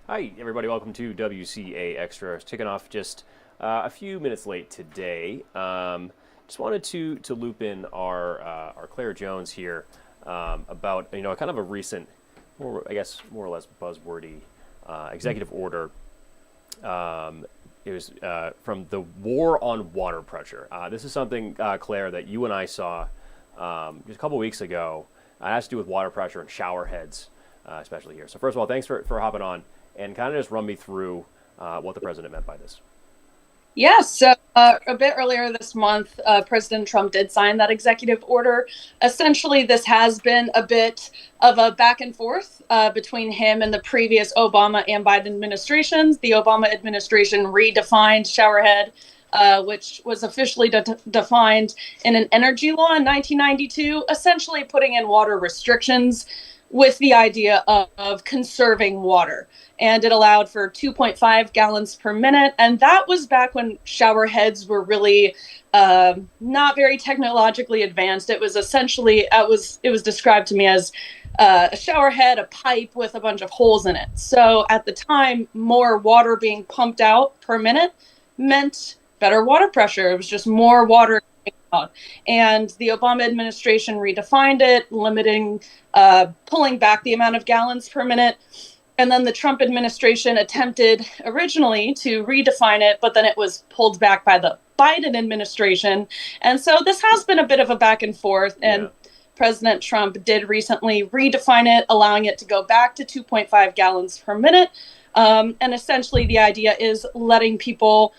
Hi, everybody. Welcome to WCAX Extra. Kicking off just a few minutes late today. Just wanted to loop in our Claire Jones here about kind of a recent, more or less buzzwordy executive order. It was from the War on Water Pressure. This is something, Claire, that you and I saw just a couple weeks ago. It has to do with water pressure and shower heads, especially here. So first of all, thanks for hopping on and kind of just run me through what the president meant by this. Yes, so a bit earlier this month, President Trump did sign that executive order. Essentially, this has been a bit of a back and forth between him and the previous Obama and Biden administrations. The Obama administration redefined showerhead, which was officially defined in an energy law in 1992, essentially putting in water restrictions with the idea of conserving water. And it allowed for 2.5 gallons per minute. And that was back when shower heads were really not very technologically advanced. It was essentially, it was described to me as a shower head, a pipe with a bunch of holes in it. So at the time, more water being pumped out per minute meant better water pressure. It was just more water out. And the Obama administration redefined it, limiting, pulling back the amount of gallons per minute. And then the Trump administration attempted originally to redefine it, but then it was pulled back by the Biden administration. And so this has been a bit of a back and forth. And Yeah. President Trump did recently redefine it, allowing it to go back to 2.5 gallons per minute. And essentially, the idea is letting people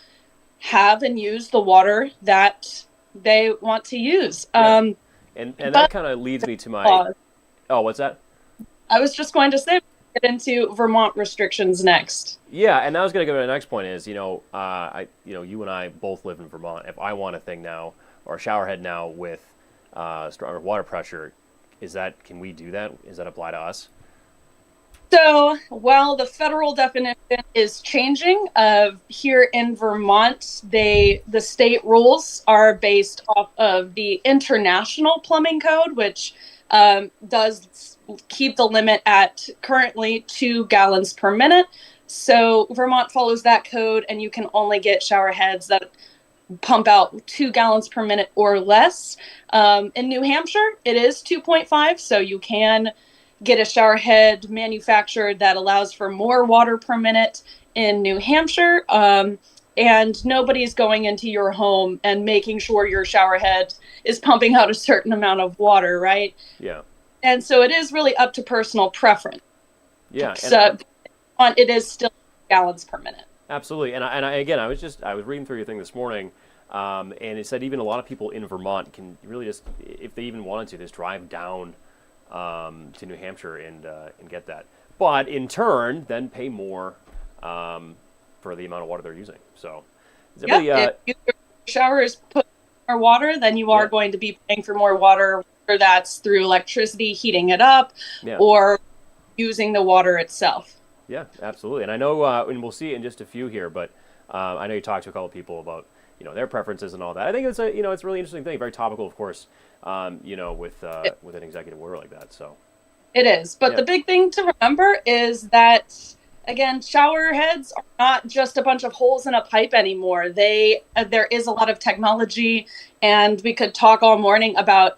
have and use the water that they want to use. Yeah. And that But kind of leads me to my. Oh, what's that? I was just going to say, get into Vermont restrictions next. Yeah, and that was going to go to the next point is, you and I both live in Vermont. If I want a thing now or a shower head now with stronger water pressure, can we do that? Does that apply to us? So, while the federal definition is changing, here in Vermont, the state rules are based off of the International Plumbing Code, which does keep the limit at currently 2 gallons per minute. So Vermont follows that code, and you can only get shower heads that pump out 2 gallons per minute or less. In New Hampshire, it is 2.5, so you can get a shower head manufactured that allows for more water per minute in New Hampshire. And nobody's going into your home and making sure your shower head is pumping out a certain amount of water, right? Yeah. And so it is really up to personal preference. Yeah. So it is still gallons per minute. Absolutely, and I was reading through your thing this morning, and it said even a lot of people in Vermont can really just, if they even wanted to, just drive down to New Hampshire and get that. But in turn, then pay more for the amount of water they're using. So, is Yeah, everybody, if your shower is put more water, then you are yeah, going to be paying for more water, whether that's through electricity, heating it up, yeah. or using the water itself. Yeah, absolutely. And I know, and we'll see it in just a few here, but I know you talked to a couple of people about their preferences and all that. I think it's it's a really interesting thing, very topical, of course. With an executive order like that. So It is. But yeah, the big thing to remember is that, again, shower heads are not just a bunch of holes in a pipe anymore. There is a lot of technology, and we could talk all morning about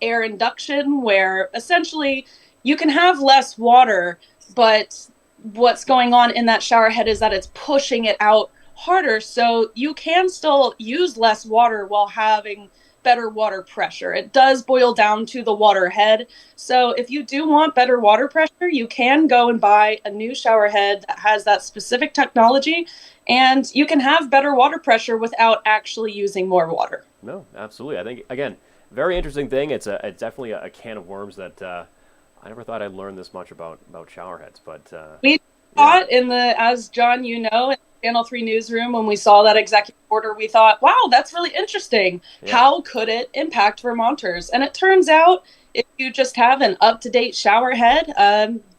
air induction, where essentially you can have less water, but what's going on in that shower head is that it's pushing it out harder. So you can still use less water while having better water pressure. It does boil down to the water head. So if you do want better water pressure, you can go and buy a new shower head that has that specific technology, and you can have better water pressure without actually using more water. no, absolutely. I think again, very interesting thing. It's definitely a can of worms that I never thought I'd learn this much about shower heads. But We yeah, thought as John, in the Channel 3 newsroom, when we saw that executive order, we thought, wow, that's really interesting. yeah, How could it impact Vermonters? And it turns out if you just have an up-to-date shower head,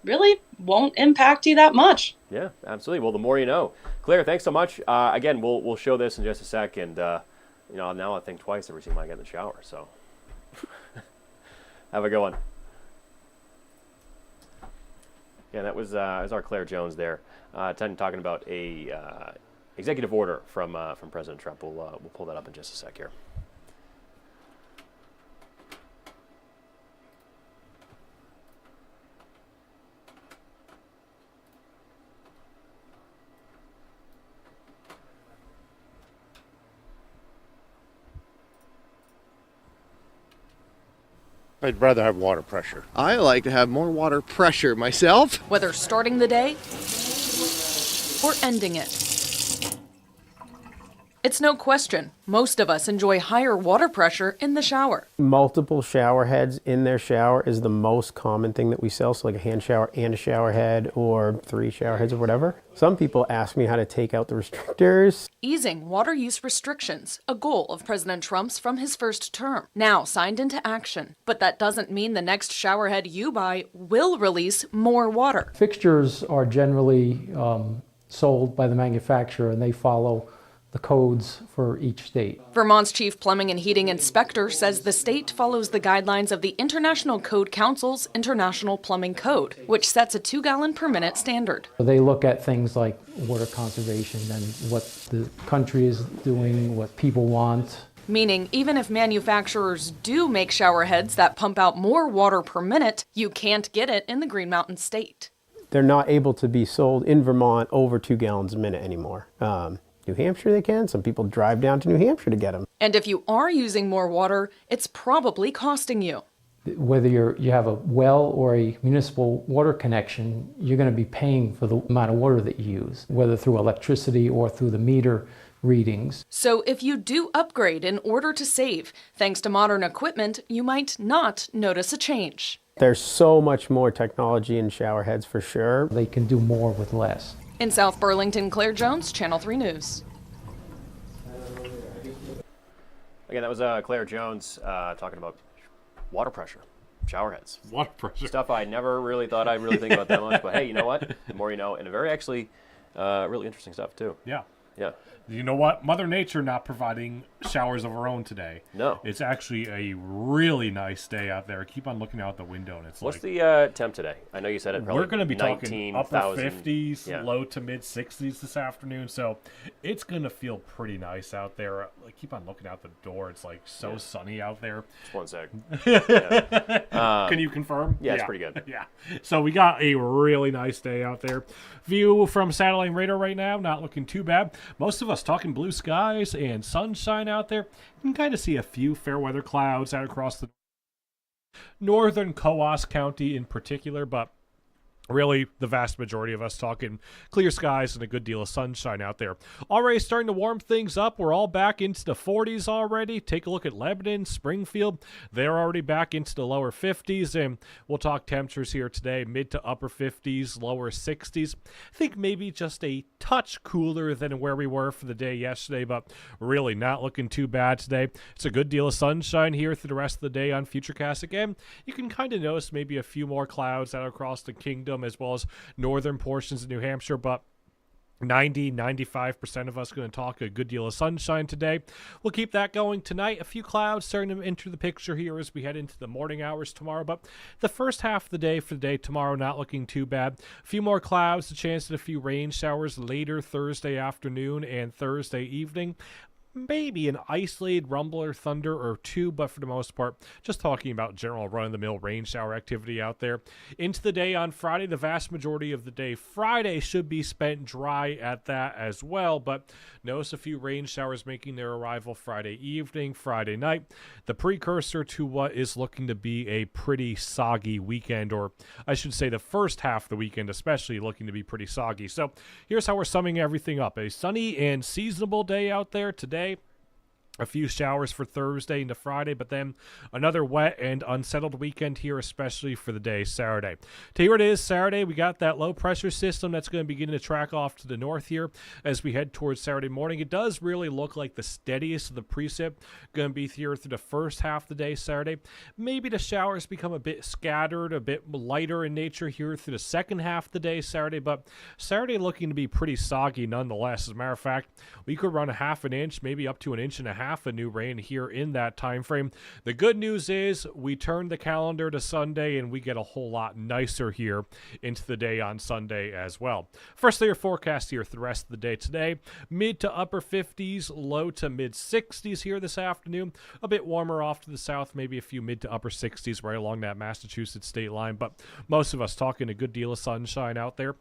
really won't impact you that much. yeah, absolutely. Well, the more you know. Claire, thanks so much. Again, we'll show this in just a sec, and now I think twice every time I get in the shower. So have a good one. Yeah, that was our Claire Jones there, talking about a executive order from President Trump. We'll pull that up in just a sec here. I'd rather have water pressure. I like to have more water pressure myself. Whether starting the day or ending it. It's no question, most of us enjoy higher water pressure in the shower. Multiple shower heads in their shower is the most common thing that we sell, so like a hand shower and a shower head or 3 shower heads or whatever. Some people ask me how to take out the restrictors. Easing water use restrictions, a goal of President Trump's from his first term, now signed into action. But that doesn't mean the next shower head you buy will release more water. Fixtures are generally sold by the manufacturer, and they follow the codes for each state. Vermont's chief plumbing and heating inspector says the state follows the guidelines of the International Code Council's International Plumbing Code, which sets a 2-gallon per minute standard. They look at things like water conservation and what the country is doing, what people want. Meaning, even if manufacturers do make shower heads that pump out more water per minute, you can't get it in the Green Mountain State. They're not able to be sold in Vermont over 2 gallons a minute anymore. New Hampshire they can. Some people drive down to New Hampshire to get them. And if you are using more water, it's probably costing you. Whether you have a well or a municipal water connection, you're going to be paying for the amount of water that you use, whether through electricity or through the meter readings. So if you do upgrade in order to save, thanks to modern equipment, you might not notice a change. There's so much more technology in shower heads for sure. They can do more with less. In South Burlington, Claire Jones, Channel 3 News. Again, that was Claire Jones talking about water pressure, shower heads. Water pressure. Stuff I never really thought I'd really think about that much. But hey, you know what? The more you know, and very actually really interesting stuff too. Yeah. Yeah. You know what? Mother Nature not providing showers of her own today. No. It's actually a really nice day out there. Keep on looking out the window, and it's What's like... the temp today? I know you said it probably We're going to be talking upper 50s, yeah. low to mid 60s this afternoon, so it's going to feel pretty nice out there. Like, keep on looking out the door. It's like so sunny out there. Just 1 sec. Yeah. Can you confirm? Yeah, it's pretty good. Yeah. So we got a really nice day out there. View from satellite radar right now, not looking too bad. Most of us talking blue skies and sunshine out there. You can kind of see a few fair weather clouds out across the northern Coos County in particular, but really, the vast majority of us talking clear skies and a good deal of sunshine out there. Already starting to warm things up. We're all back into the 40s already. Take a look at Lebanon, Springfield. They're already back into the lower 50s, and we'll talk temperatures here today, mid to upper 50s, lower 60s. I think maybe just a touch cooler than where we were for the day yesterday, but really not looking too bad today. It's a good deal of sunshine here through the rest of the day on Futurecast. Again, you can kind of notice maybe a few more clouds out across the kingdom, as well as northern portions of New Hampshire, but 95% of us going to talk a good deal of sunshine today. We'll keep that going tonight. A few clouds starting to enter the picture here as we head into the morning hours tomorrow, but the first half of the day for the day tomorrow not looking too bad. A few more clouds, a chance at a few rain showers later Thursday afternoon and Thursday evening. Maybe an isolated rumble or thunder or two, but for the most part, just talking about general run-of-the-mill rain shower activity out there. Into the day on Friday, the vast majority of the day Friday should be spent dry at that as well, but notice a few rain showers making their arrival Friday evening, Friday night, the precursor to what is looking to be a pretty soggy weekend, or I should say the first half of the weekend especially looking to be pretty soggy. So here's how we're summing everything up. A sunny and seasonable day out there today. A few showers for Thursday into Friday, but then another wet and unsettled weekend here, especially for the day Saturday. Here it is, Saturday. We got that low pressure system that's going to begin to track off to the north here as we head towards Saturday morning. It does really look like the steadiest of the precip going to be here through the first half of the day Saturday. Maybe the showers become a bit scattered, a bit lighter in nature here through the second half of the day Saturday, but Saturday looking to be pretty soggy nonetheless. As a matter of fact, we could run a half an inch, maybe up to an inch and a half half of new rain here in that time frame. The good news is we turn the calendar to Sunday and we get a whole lot nicer here into the day on Sunday as well. First layer forecast here for the rest of the day today. Mid to upper 50s, low to mid 60s here this afternoon. A bit warmer off to the south, maybe a few mid to upper 60s right along that Massachusetts state line, but most of us talking a good deal of sunshine out there.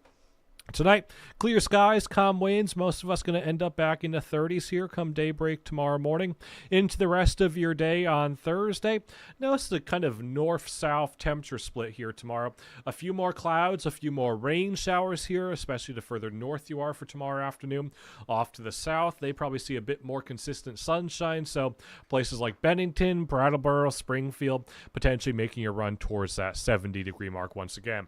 Tonight, clear skies, calm winds. Most of us going to end up back in the 30s here come daybreak tomorrow morning. Into the rest of your day on Thursday. Notice the kind of north-south temperature split here tomorrow. A few more clouds, a few more rain showers here, especially the further north you are for tomorrow afternoon. Off to the south, they probably see a bit more consistent sunshine. So places like Bennington, Brattleboro, Springfield, potentially making a run towards that 70-degree mark once again.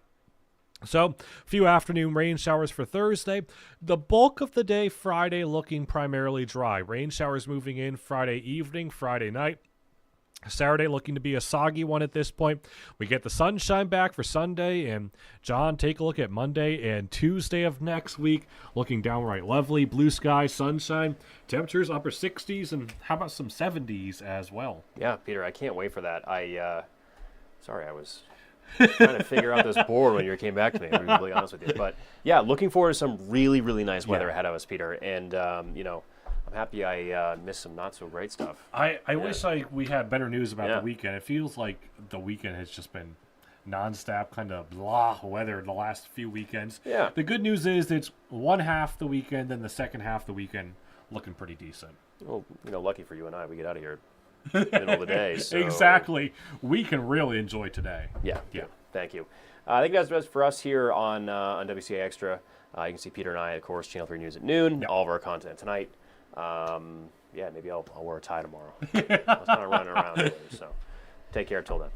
So, a few afternoon rain showers for Thursday. The bulk of the day Friday looking primarily dry. Rain showers moving in Friday evening, Friday night. Saturday looking to be a soggy one at this point. We get the sunshine back for Sunday, and John, take a look at Monday and Tuesday of next week. Looking downright lovely. Blue sky, sunshine, temperatures upper 60s, and how about some 70s as well? Yeah, Peter, I can't wait for that. Sorry, I was trying to figure out this board when you came back to me, to be completely honest with you. But yeah, looking forward to some really, really nice weather ahead of us, Peter. And, I'm happy I missed some not so great stuff. I wish we had better news about the weekend. It feels like the weekend has just been nonstop kind of blah weather the last few weekends. Yeah. The good news is it's one half the weekend, then the second half the weekend looking pretty decent. Well, lucky for you and I, we get out of here middle of the day. So. Exactly. We can really enjoy today. Yeah. Thank you. I think that's best for us here on WCA Extra. You can see Peter and I, of course, Channel 3 News at noon. All of our content tonight. Maybe I'll wear a tie tomorrow. I was kind of running around today, so take care till then.